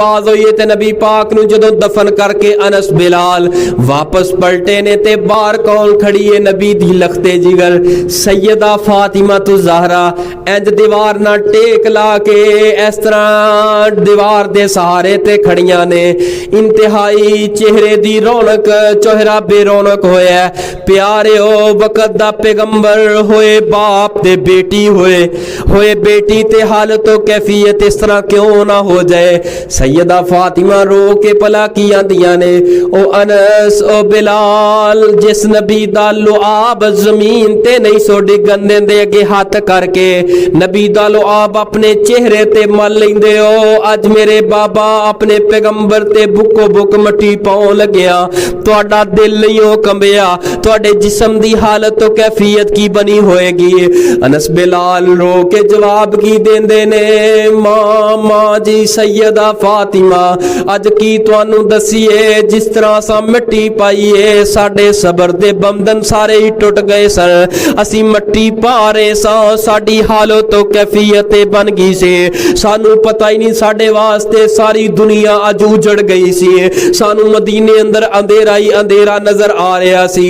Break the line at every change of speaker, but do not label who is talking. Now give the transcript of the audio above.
आवाज हुई ते नबी पाक नूं जदों दफन करके अनस बिलाल वापस पलटे ने ते बाहर कौन खड़ी है? नबी दी लखते जिगर सैयदा फातिमा तु ज़हरा इंज दीवार ना टेक ला के इस तरह दीवार दे सहारे ते खड़ियां ने। इंतहाई चेहरे दी रौनक, चेहरा बेरौनक होया। प्यारे ओ वक़्त दा पैगंबर होए, बाप ते बेटी होए बेटी ते हालत तो कैफियत इस तरह क्यों ना हो जाए? सैयदा फातिमा रो के भला की आंदियां ने, ओ अनस ओ बिलाल, जिस नबी दा लुआब जमीन ते नहीं सो डिगन देंदे अगे हाथ करके नबी दा लुआब अपने चेहरे ते मल लेंदे हो। अज मेरे बाबा अपने पैगंबर ते बुको बुक मट्टी पाउण लग्या, तुहाडा दिल नहीं हो कंबिया, तुहाडे जिस्म दी हालत तो कैफियत की बनी होएगी? अनस बिलाल रो के जवाब की देंदे ने, मां जी सैयदा फातिमा, अज की तुहानू दसीए, जिस तरह सा मिट्टी पाईए साडे सबर दे बंधन सारे ही टुट गए सन। असी मट्टी पा रहे सा, साडी हालत तो कैफियत बन गई से, सानू पता ही नहीं साडे वास्ते सारी दुनिया अज उजड़ गई सी। सानू मदीने अंदर अंधेरा ही अंधेरा नजर आ रहा सी।